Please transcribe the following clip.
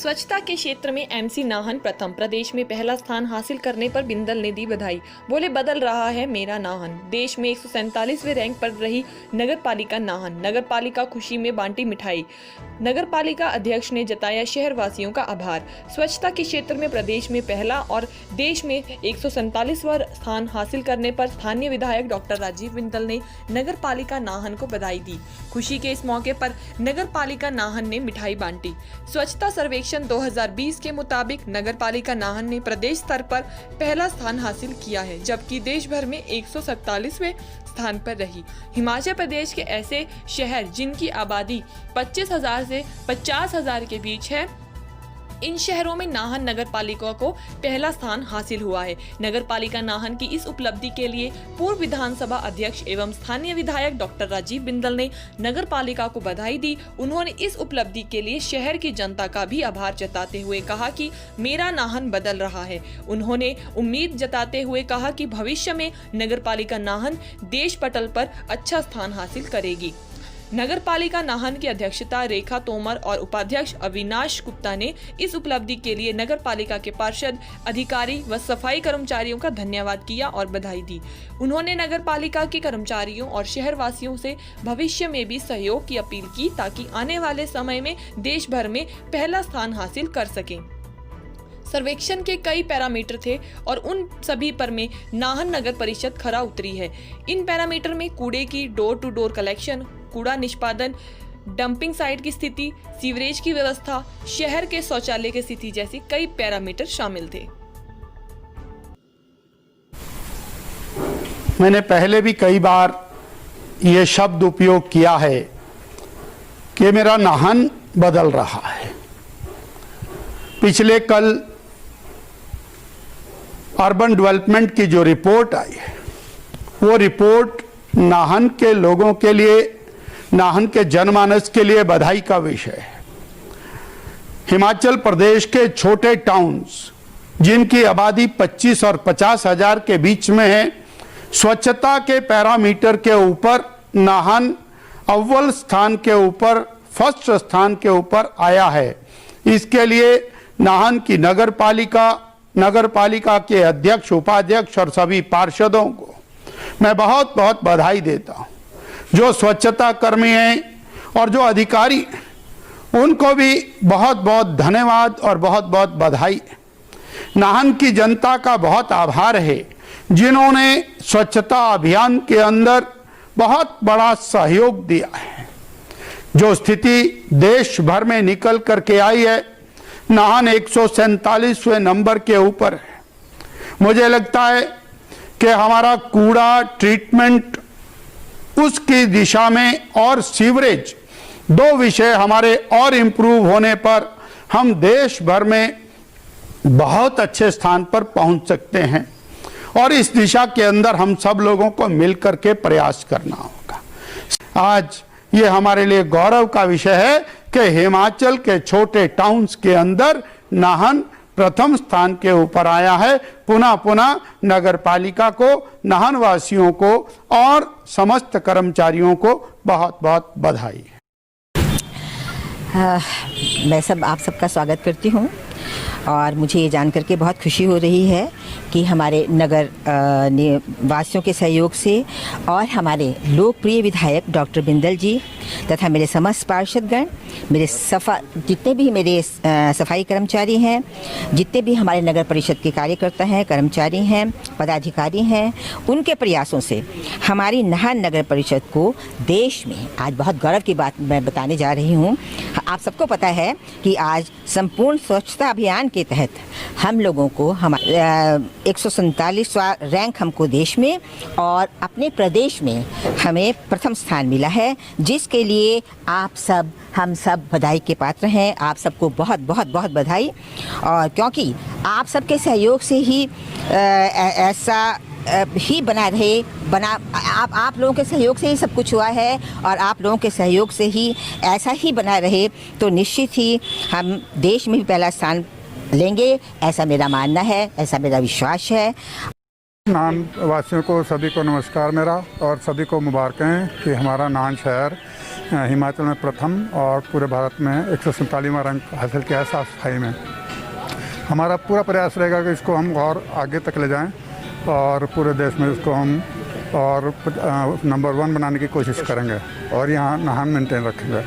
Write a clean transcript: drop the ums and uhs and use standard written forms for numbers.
स्वच्छता के क्षेत्र में एमसी नाहन प्रथम, प्रदेश में पहला स्थान हासिल करने पर बिंदल ने दी बधाई। बोले, बदल रहा है मेरा नाहन। देश में 147वें रैंक पर रही नगर पालिका नाहन। नगर पालिका खुशी में बांटी मिठाई। नगर पालिका अध्यक्ष ने जताया शहर वासियों का आभार। स्वच्छता के क्षेत्र में प्रदेश में पहला और देश में 147वां स्थान हासिल करने पर स्थानीय विधायक डॉक्टर राजीव बिंदल ने नगर पालिका नाहन को बधाई दी। खुशी के इस मौके पर नगर पालिका नाहन ने मिठाई बांटी। स्वच्छता सर्वेक्षण 2020 के मुताबिक नगर पालिका नाहन ने प्रदेश स्तर पर पहला स्थान हासिल किया है, जबकि देश भर में 147वें स्थान पर रही। हिमाचल प्रदेश के ऐसे शहर जिनकी आबादी 25,000 से 50,000 के बीच है, इन शहरों में नाहन नगर पालिका को पहला स्थान हासिल हुआ है। नगर पालिका नाहन की इस उपलब्धि के लिए पूर्व विधानसभा अध्यक्ष एवं स्थानीय विधायक डॉक्टर राजीव बिंदल ने नगर पालिका को बधाई दी। उन्होंने इस उपलब्धि के लिए शहर की जनता का भी आभार जताते हुए कहा कि मेरा नाहन बदल रहा है। उन्होंने उम्मीद जताते हुए कहा कि भविष्य में नगर पालिका नाहन देश पटल पर अच्छा स्थान हासिल करेगी। नगर पालिका नाहन की अध्यक्षता रेखा तोमर और उपाध्यक्ष अविनाश गुप्ता ने इस उपलब्धि के लिए नगर पालिका के पार्षद, अधिकारी व सफाई कर्मचारियों का धन्यवाद किया और बधाई दी। उन्होंने नगर पालिका के कर्मचारियों और शहर वासियों से भविष्य में भी सहयोग की अपील की, ताकि आने वाले समय में देश भर में पहला स्थान हासिल कर सकें। सर्वेक्षण के कई पैरामीटर थे और उन सभी पर में नाहन नगर परिषद खरा उतरी है। इन पैरामीटर में कूड़े की डोर टू डोर कलेक्शन, कूड़ा निष्पादन, डंपिंग साइट की स्थिति, सीवरेज की व्यवस्था, शहर के शौचालय की स्थिति जैसी कई पैरामीटर शामिल थे। मैंने पहले भी कई बार ये शब्द उपयोग किया है कि मेरा नाहन बदल रहा है। पिछले कल अर्बन डेवलपमेंट की जो रिपोर्ट आई है, वो रिपोर्ट नाहन के लोगों के लिए, नाहन के जनमानस के लिए बधाई का विषय है। हिमाचल प्रदेश के छोटे टाउन्स जिनकी आबादी 25 और 50,000 के बीच में है, स्वच्छता के पैरामीटर के ऊपर नाहन अव्वल स्थान के ऊपर, फर्स्ट स्थान के ऊपर आया है। इसके लिए नाहन की नगर पालिका के अध्यक्ष, उपाध्यक्ष और सभी पार्षदों को मैं बहुत बहुत बधाई देता हूं। जो स्वच्छता कर्मी हैं और जो अधिकारी, उनको भी बहुत बहुत धन्यवाद और बहुत बहुत बधाई। नाहन की जनता का बहुत आभार है, जिन्होंने स्वच्छता अभियान के अंदर बहुत बड़ा सहयोग दिया है। जो स्थिति देश भर में निकल करके आई है, नाहन 147वें नंबर के ऊपर है। मुझे लगता है कि हमारा कूड़ा ट्रीटमेंट उसकी दिशा में और सीवरेज, दो विषय हमारे और इम्प्रूव होने पर हम देश भर में बहुत अच्छे स्थान पर पहुंच सकते हैं। और इस दिशा के अंदर हम सब लोगों को मिलकर के प्रयास करना होगा। आज ये हमारे लिए गौरव का विषय है कि हिमाचल के छोटे टाउन्स के अंदर नाहन प्रथम स्थान के ऊपर आया है। पुनः नगर पालिका को, नाहन वासियों को और समस्त कर्मचारियों को बहुत बहुत बधाई। मैं आप सबका स्वागत करती हूँ और मुझे ये जानकर के बहुत खुशी हो रही है कि हमारे नगर वासियों के सहयोग से और हमारे लोकप्रिय विधायक डॉक्टर बिंदल जी तथा मेरे समस्त पार्षदगण, मेरे जितने भी मेरे सफाई कर्मचारी हैं, जितने भी हमारे नगर परिषद के कार्यकर्ता हैं, कर्मचारी हैं, पदाधिकारी हैं, उनके प्रयासों से हमारी नाहन नगर परिषद को देश में आज बहुत गौरव की बात मैं बताने जा रही हूँ। आप सबको पता है कि आज संपूर्ण स्वच्छता अभियान के तहत हम लोगों को 147वां रैंक हमको देश में और अपने प्रदेश में हमें प्रथम स्थान मिला है, जिसके लिए हम सब बधाई के पात्र हैं। आप सबको बहुत बहुत बहुत बधाई। और क्योंकि आप सबके सहयोग से ही ऐसा ही आप लोगों के सहयोग से ही सब कुछ हुआ है और आप लोगों के सहयोग से ही ऐसा ही बना रहे तो निश्चित ही हम देश में भी पहला स्थान लेंगे, ऐसा मेरा मानना है, ऐसा मेरा विश्वास है। नाहन वासियों को सभी को नमस्कार मेरा, और सभी को मुबारक हैं कि हमारा नाहन शहर हिमाचल में प्रथम और पूरे भारत में 147वां रैंक हासिल किया है साफ सफाई में। हमारा पूरा प्रयास रहेगा कि इसको हम और आगे तक ले जाएं और पूरे देश में इसको हम और नंबर 1 बनाने की कोशिश करेंगे और यहाँ नाहन मेंटेन रखेंगे।